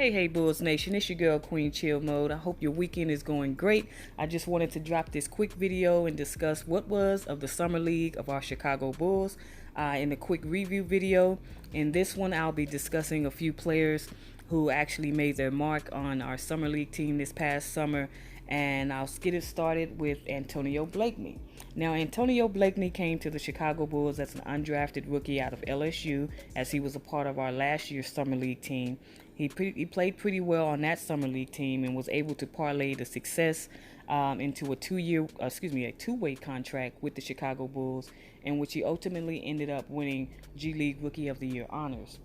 Hey, Bulls Nation, it's your girl Queen Chill Mode. I hope your weekend is going great. I just wanted to drop this quick video and discuss what was of the Summer League of our Chicago Bulls in a quick review video. In this one, I'll be discussing a few players who actually made their mark on our Summer League team this past summer. And I'll get it started with Antonio Blakeney. Now, Antonio Blakeney came to the Chicago Bulls as an undrafted rookie out of LSU, as he was a part of our last year's Summer League team. He played pretty well on that Summer League team and was able to parlay the success into a two-way contract with the Chicago Bulls, in which he ultimately ended up winning G League Rookie of the Year honors.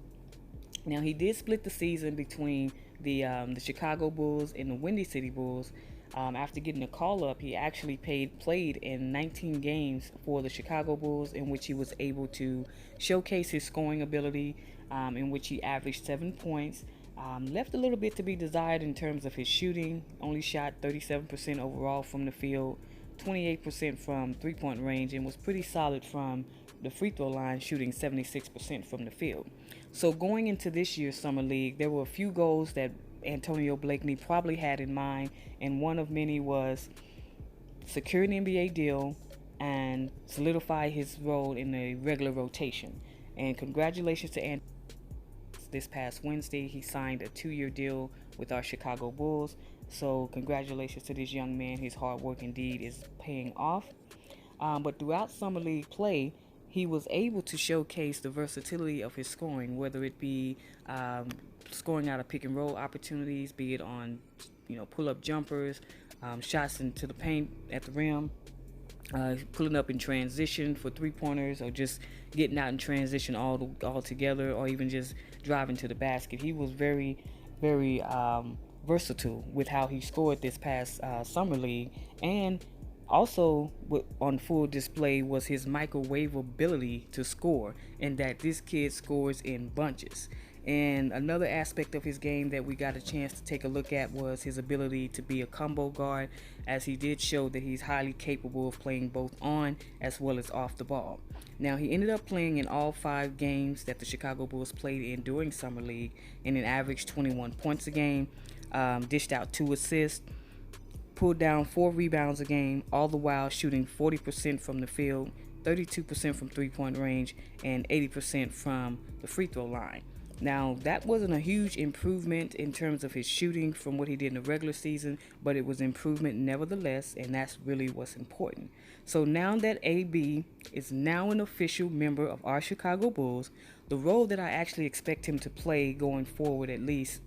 Now, he did split the season between the Chicago Bulls and the Windy City Bulls. After getting a call-up, he actually played in 19 games for the Chicago Bulls, in which he was able to showcase his scoring ability, in which he averaged 7 points. Left a little bit to be desired in terms of his shooting. Only shot 37% overall from the field, 28% from three-point range, and was pretty solid from the free throw line, shooting 76% from the field. So going into this year's Summer League, there were a few goals that Antonio Blakeney probably had in mind, and one of many was secure an NBA deal and solidify his role in the regular rotation. And congratulations to Antonio. This past Wednesday, he signed a 2-year deal with our Chicago Bulls. So congratulations to this young man. His hard work indeed is paying off. But throughout Summer League play, he was able to showcase the versatility of his scoring, whether it be scoring out of pick and roll opportunities, be it on pull-up jumpers, shots into the paint at the rim, pulling up in transition for three-pointers, or just getting out in transition all together, or even just driving to the basket. He was very, very versatile with how he scored this past Summer League. And also on full display was his microwave ability to score, and that this kid scores in bunches. And another aspect of his game that we got a chance to take a look at was his ability to be a combo guard, as he did show that he's highly capable of playing both on as well as off the ball. Now, he ended up playing in all 5 games that the Chicago Bulls played in during Summer League, and an average 21 points a game, dished out 2 assists, pulled down 4 rebounds a game, all the while shooting 40% from the field, 32% from three-point range, and 80% from the free throw line. Now, that wasn't a huge improvement in terms of his shooting from what he did in the regular season, but it was improvement nevertheless, and that's really what's important. So now that AB is now an official member of our Chicago Bulls, the role that I actually expect him to play going forward, at least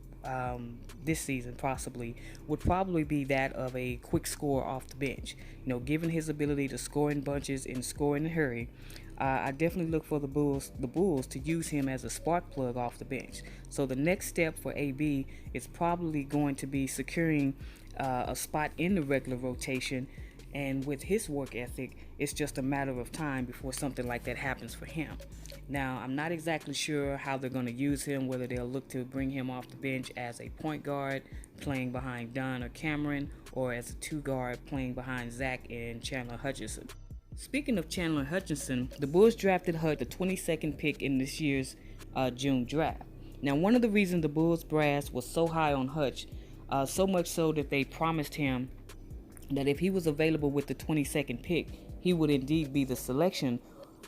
this season possibly, would probably be that of a quick scorer off the bench. Given his ability to score in bunches and score in a hurry, I definitely look for the Bulls to use him as a spark plug off the bench. So the next step for AB is probably going to be securing a spot in the regular rotation. And with his work ethic, it's just a matter of time before something like that happens for him. Now, I'm not exactly sure how they're going to use him, whether they'll look to bring him off the bench as a point guard playing behind Don or Cameron, or as a 2-guard playing behind Zach and Chandler Hutchison. Speaking of Chandler Hutchison, the Bulls drafted Hutch, the 22nd pick in this year's June draft. Now, one of the reasons the Bulls brass was so high on Hutch, so much so that they promised him that if he was available with the 22nd pick, he would indeed be the selection,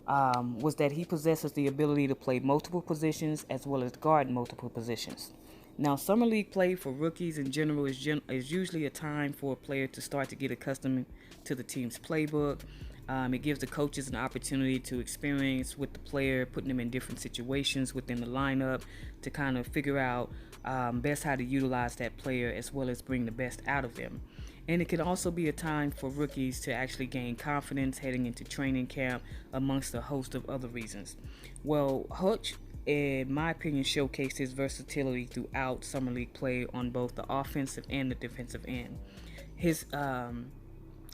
was that he possesses the ability to play multiple positions as well as guard multiple positions. Now, Summer League play for rookies in general is usually a time for a player to start to get accustomed to the team's playbook. It gives the coaches an opportunity to experience with the player, putting them in different situations within the lineup to kind of figure out best how to utilize that player as well as bring the best out of them. And it can also be a time for rookies to actually gain confidence heading into training camp, amongst a host of other reasons. Well, Hutch, in my opinion, showcased his versatility throughout Summer League play on both the offensive and the defensive end.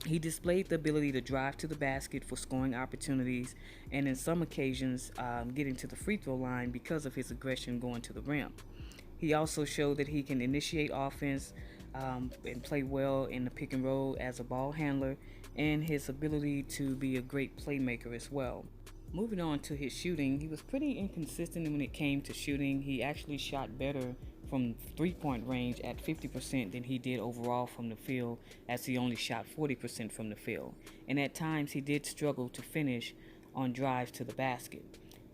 He displayed the ability to drive to the basket for scoring opportunities, and in some occasions getting to the free throw line because of his aggression going to the rim. He also showed that he can initiate offense and play well in the pick and roll as a ball handler, and his ability to be a great playmaker as well. Moving on to his shooting, he was pretty inconsistent when it came to shooting. He actually shot better from 3-point range at 50% than he did overall from the field, as he only shot 40% from the field. And at times he did struggle to finish on drives to the basket.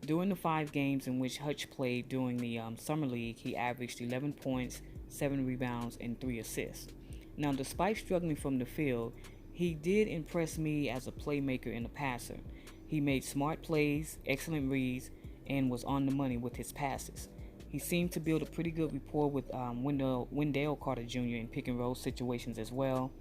During the 5 games in which Hutch played during the Summer League, he averaged 11 points, 7 rebounds, and 3 assists. Now, despite struggling from the field, he did impress me as a playmaker and a passer. He made smart plays, excellent reads, and was on the money with his passes. He seemed to build a pretty good rapport with Wendell Carter Jr. in pick and roll situations as well.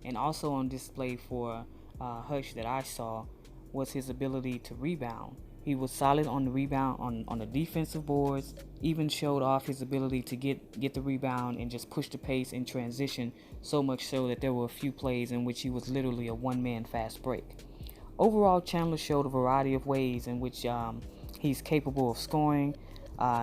And also on display for Hutch that I saw was his ability to rebound. He was solid on the rebound on the defensive boards, even showed off his ability to get the rebound and just push the pace in transition, so much so that there were a few plays in which he was literally a one-man fast break. Overall, Chandler showed a variety of ways in which he's capable of scoring.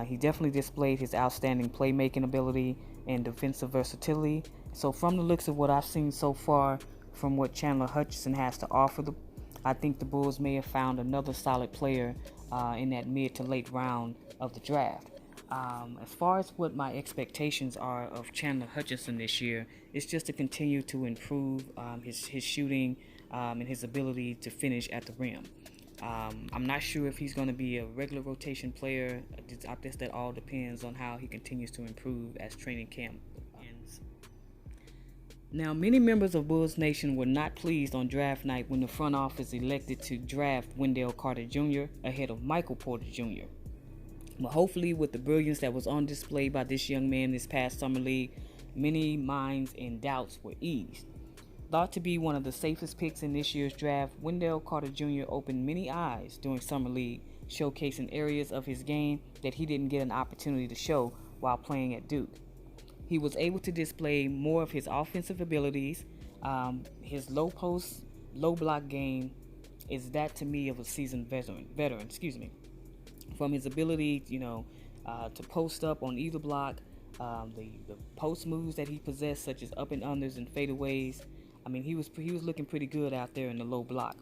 He definitely displayed his outstanding playmaking ability and defensive versatility. So from the looks of what I've seen so far from what Chandler Hutchison has to offer, I think the Bulls may have found another solid player in that mid to late round of the draft. As far as what my expectations are of Chandler Hutchison this year, it's just to continue to improve his shooting and his ability to finish at the rim. I'm not sure if he's going to be a regular rotation player. I guess that all depends on how he continues to improve as training camp ends. Now, many members of Bulls Nation were not pleased on draft night when the front office elected to draft Wendell Carter Jr. ahead of Michael Porter Jr. But hopefully, with the brilliance that was on display by this young man this past Summer League, many minds and doubts were eased. Thought to be one of the safest picks in this year's draft, Wendell Carter Jr. opened many eyes during Summer League, showcasing areas of his game that he didn't get an opportunity to show while playing at Duke. He was able to display more of his offensive abilities. His low post, low block game is that to me of a seasoned veteran. From his ability, to post up on either block, the post moves that he possessed, such as up and unders and fadeaways. I mean, he was looking pretty good out there in the low block.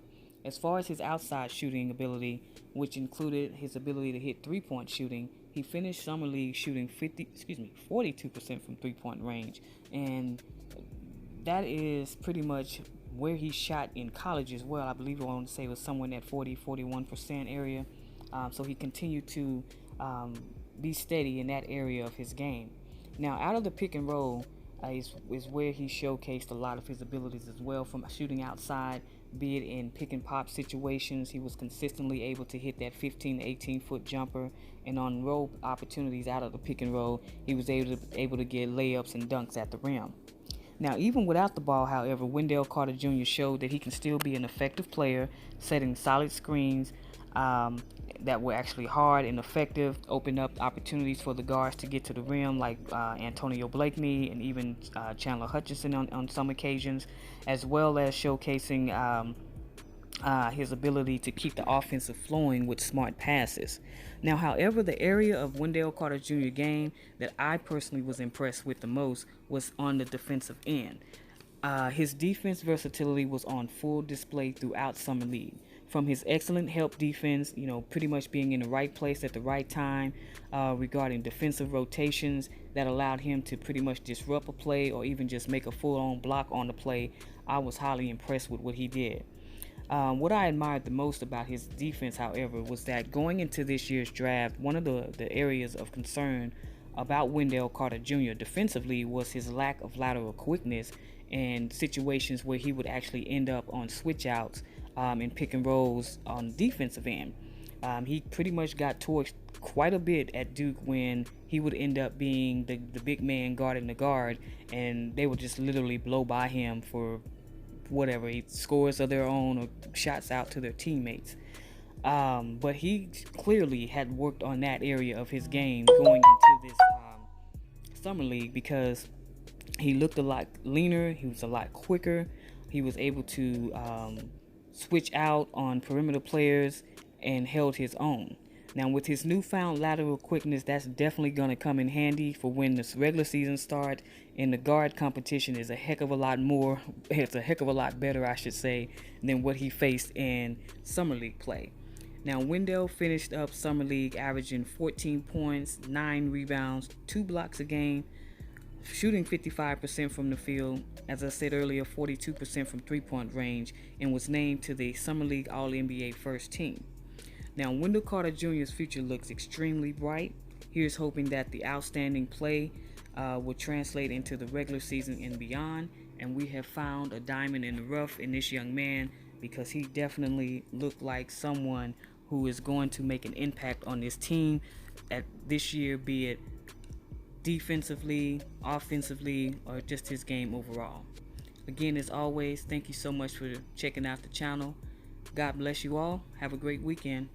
As far as his outside shooting ability, which included his ability to hit 3-point shooting, he finished Summer League shooting 42% from 3-point range, and that is pretty much where he shot in college as well. I believe I want to say it was somewhere in that 41% area. So he continued to be steady in that area of his game. Now, out of the pick and roll is where he showcased a lot of his abilities as well, from shooting outside, be it in pick and pop situations. He was consistently able to hit that 15 to 18 foot jumper, and on roll opportunities out of the pick and roll, he was able to get layups and dunks at the rim. Now, even without the ball, however, Wendell Carter Jr. showed that he can still be an effective player, setting solid screens that were actually hard and effective, opened up opportunities for the guards to get to the rim, like Antonio Blakeney and even Chandler Hutchison on some occasions, as well as showcasing his ability to keep the offensive flowing with smart passes. Now, however, the area of Wendell Carter Jr. game that I personally was impressed with the most was on the defensive end. His defense versatility was on full display throughout Summer League. From his excellent help defense, pretty much being in the right place at the right time, regarding defensive rotations that allowed him to pretty much disrupt a play or even just make a full-on block on the play, I was highly impressed with what he did. What I admired the most about his defense, however, was that going into this year's draft, one of the areas of concern about Wendell Carter Jr. defensively was his lack of lateral quickness and situations where he would actually end up on switch outs and pick and rolls on the defensive end. He pretty much got torched quite a bit at Duke when he would end up being the big man guarding the guard, and they would just literally blow by him for whatever, scores of their own or shots out to their teammates. But he clearly had worked on that area of his game going into this Summer League, because he looked a lot leaner, he was a lot quicker, he was able to switch out on perimeter players and held his own. Now, with his newfound lateral quickness, that's definitely going to come in handy for when the regular season starts and the guard competition is a heck of a lot better, I should say, than what he faced in Summer League play. Now, Wendell finished up Summer League averaging 14 points, 9 rebounds, 2 blocks a game, shooting 55% from the field, as I said earlier, 42% from three-point range, and was named to the Summer League All-NBA first team. Now, Wendell Carter Jr.'s future looks extremely bright. Here's hoping that the outstanding play will translate into the regular season and beyond, and we have found a diamond in the rough in this young man, because he definitely looked like someone who is going to make an impact on this team at this year, be it defensively, offensively, or just his game overall. Again, as always, thank you so much for checking out the channel. God bless you all. Have a great weekend.